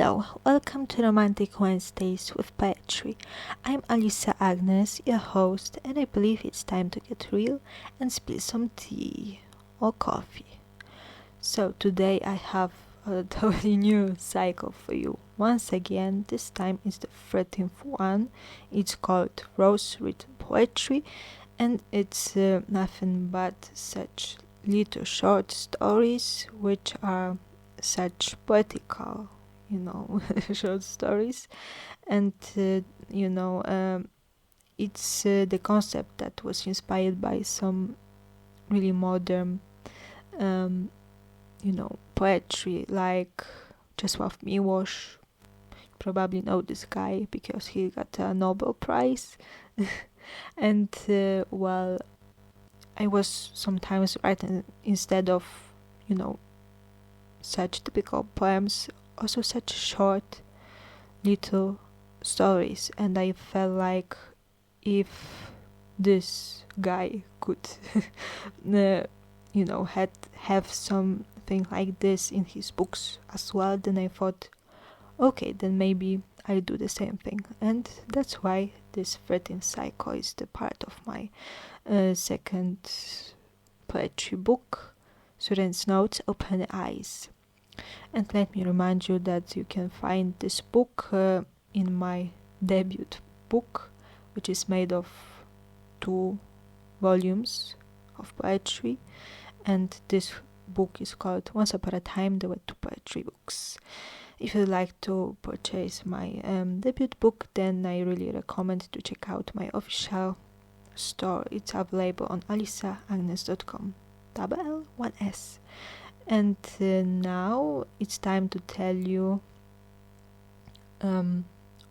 Hello, welcome to Romantic Wednesdays with Poetry. I'm Alisa Agnes, your host, and I believe it's time to get real and spill some tea or coffee. So today I have a totally new cycle for you. Once again, this time is the 13th one. It's called Prose Written Poetry, and it's nothing but such little short stories which are such poetical short stories, and it's the concept that was inspired by some really modern poetry, like Czesław Miłosz. Probably know this guy because he got a Nobel Prize. And I was sometimes writing, instead of such typical poems, also such short little stories, and I felt like if this guy could have something like this in his books as well, then I thought, okay, then maybe I'll do the same thing. And that's why this 13th cycle is the part of my second poetry book, Student's Notes, Open Eyes. And let me remind you that you can find this book in my debut book, which is made of 2 volumes of poetry, and this book is called Once Upon a Time There Were 2 Poetry Books. If you'd like to purchase my debut book, then I really recommend to check out my official store. It's available on alisaagnes.com, double L, 1S. And now it's time to tell you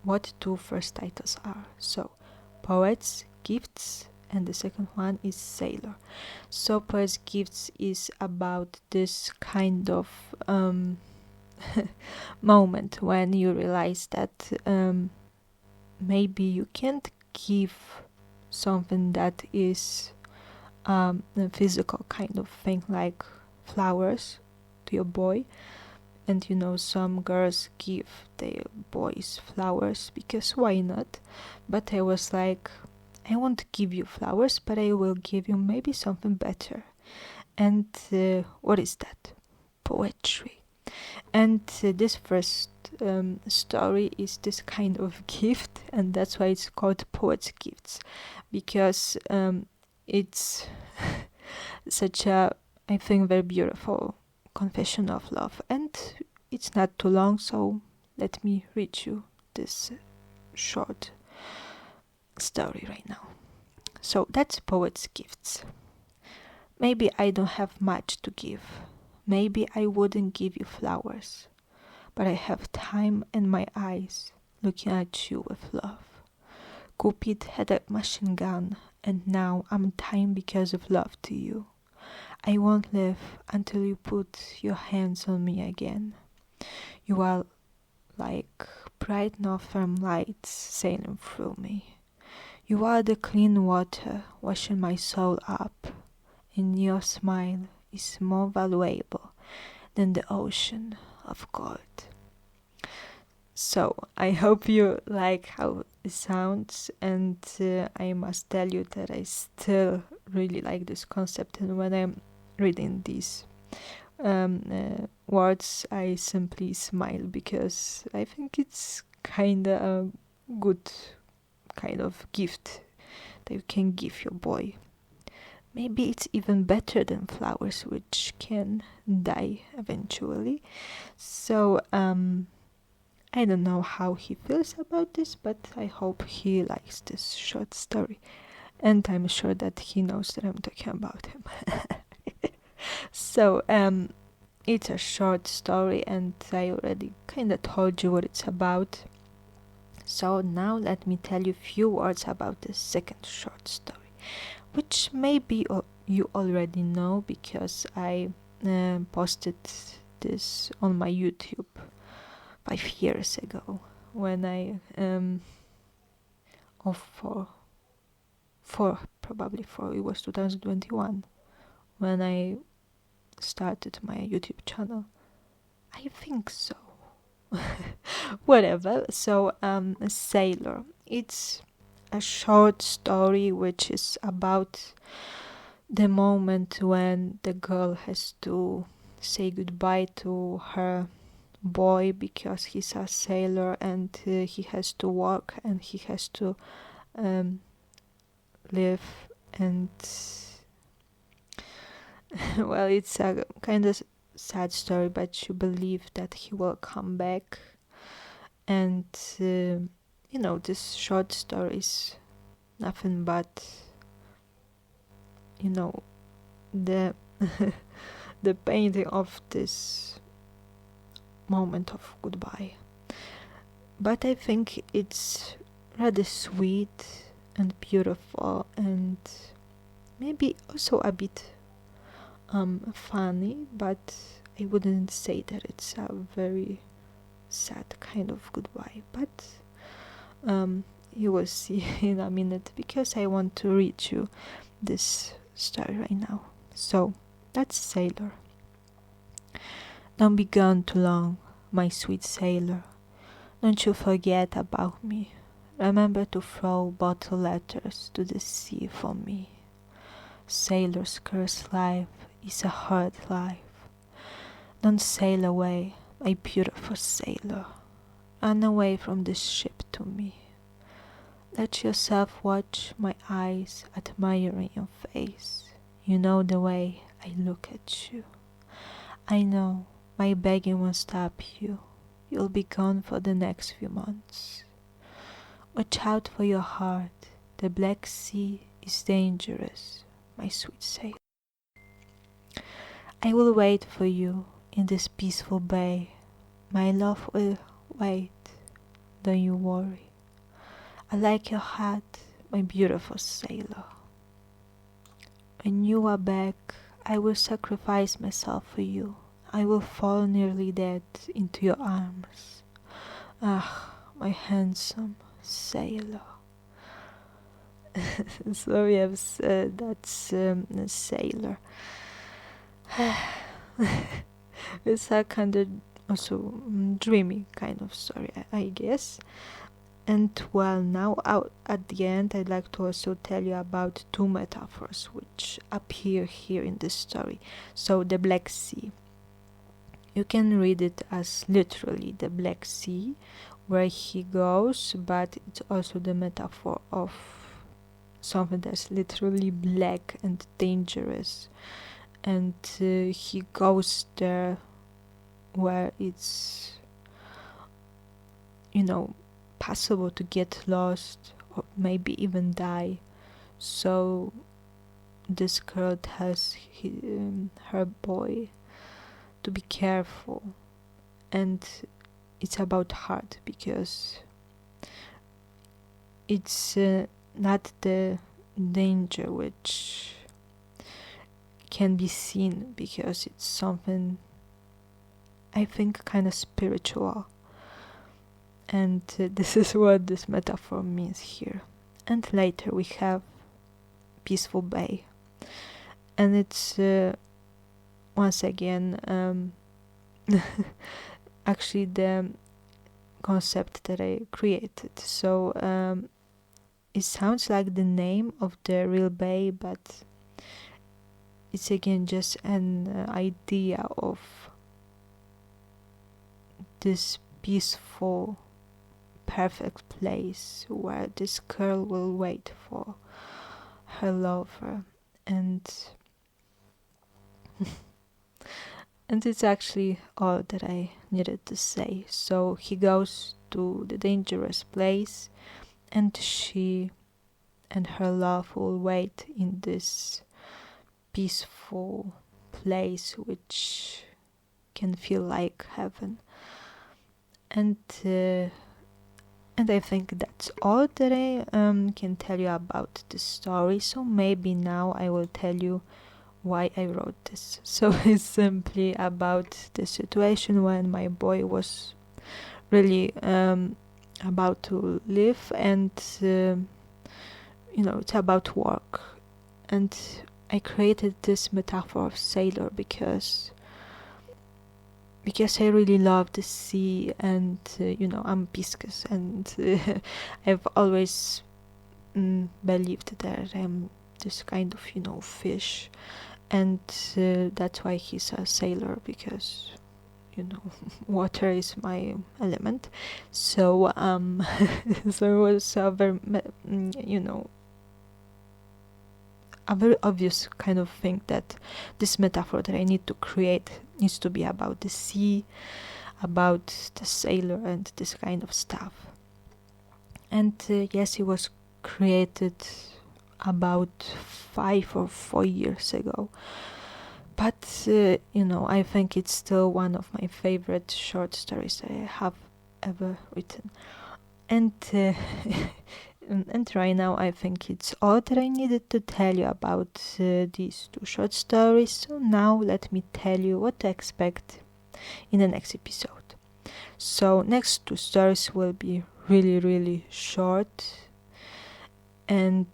what 2 first titles are. So, Poets, Gifts, and the second one is Sailor. So, Poets, Gifts is about this kind of moment when you realize that maybe you can't give something that is a physical kind of thing, like flowers, to your boy. And some girls give their boys flowers because why not? But I was like, I won't give you flowers, but I will give you maybe something better. And what is that? Poetry. And this first story is this kind of gift, and that's why it's called Poet's Gifts, because it's such a, I think, very beautiful confession of love. And it's not too long, so let me read you this short story right now. So that's Poet's Gifts. Maybe I don't have much to give. Maybe I wouldn't give you flowers, but I have time and my eyes looking at you with love. Cupid had a machine gun, and now I'm dying because of love to you. I won't live until you put your hands on me again. You are like bright northern lights sailing through me. You are the clean water washing my soul up, and your smile is more valuable than the ocean of gold. So I hope you like how it sounds, and I must tell you that I still really like this concept, and when I'm reading these words, I simply smile because I think it's kinda a good kind of gift that you can give your boy. Maybe it's even better than flowers, which can die eventually. So I don't know how he feels about this, but I hope he likes this short story, and I'm sure that he knows that I'm talking about him. So it's a short story, and I already kind of told you what it's about. So now let me tell you a few words about the second short story, which maybe you already know because I posted this on my YouTube 5 years ago, when I probably 4, it was 2021 when I started my YouTube channel. I think so. whatever. So, a sailor. It's a short story which is about the moment when the girl has to say goodbye to her boy because he's a sailor and he has to work and he has to um, live and well, it's a kind of sad story, but you believe that he will come back. And this short story is nothing but the the painting of this moment of goodbye. But I think it's rather sweet and beautiful and maybe also a bit funny, but I wouldn't say that it's a very sad kind of goodbye. But you will see in a minute because I want to read you this story right now. So that's Sailor. Don't be gone too long, my sweet sailor. Don't you forget about me. Remember to throw bottle letters to the sea for me. Sailor's cursed life is a hard life. Don't sail away, my beautiful sailor. Run away from this ship to me. Let yourself watch my eyes, admiring your face. You know the way I look at you. I know my begging won't stop you. You'll be gone for the next few months. Watch out for your heart. The Black Sea is dangerous, my sweet sailor. I will wait for you in this peaceful bay. My love will wait, don't you worry. I like your hat, my beautiful sailor. When you are back, I will sacrifice myself for you. I will fall nearly dead into your arms. Ah, my handsome sailor. So yes, that's a sailor. It's a kind of also dreamy kind of story, I guess. And well, now at the end, I'd like to also tell you about two metaphors which appear here in this story. So the Black Sea. You can read it as literally the Black Sea, where he goes, but it's also the metaphor of something that's literally black and dangerous. And he goes there where it's, possible to get lost or maybe even die. So this girl tells her boy to be careful, and it's about heart because it's not the danger which can be seen, because it's something I think kind of spiritual, and this is what this metaphor means here. And later we have Peaceful Bay, and it's once again actually the concept that I created. So it sounds like the name of the real bay, but it's again just an idea of this peaceful, perfect place where this girl will wait for her lover, and and it's actually all that I needed to say. So he goes to the dangerous place, and she and her love will wait in this peaceful place which can feel like heaven. And I think that's all that I can tell you about this story. So maybe now I will tell you why I wrote this. So it's simply about the situation when my boy was really about to leave, and it's about work. And I created this metaphor of sailor because because I really love the sea, and I'm Pisces, and I've always believed that I'm this kind of fish, and that's why he's a sailor, because water is my element. So so it was a very a very obvious kind of thing that this metaphor that I need to create needs to be about the sea, about the sailor, and this kind of stuff. And yes, it was created about 5 or 4 years ago, but I think it's still one of my favorite short stories I have ever written. And and right now I think it's all that I needed to tell you about these 2 short stories. So now let me tell you what to expect in the next episode. So next 2 stories will be really, really short, and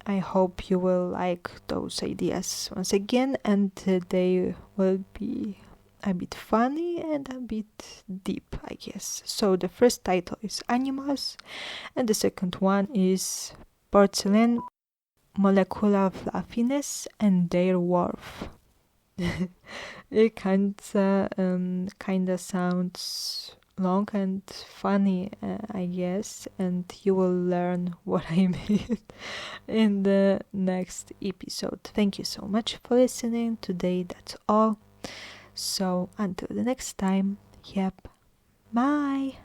I hope you will like those ideas once again, and they will be a bit funny and a bit deep, I guess. So the first title is Animals, and the second one is Porcelain, Molecular Fluffiness, and Their Worth. It kinda sounds long and funny, I guess, and you will learn what I mean in the next episode. Thank you so much for listening. Today that's all. So until the next time, yep, bye.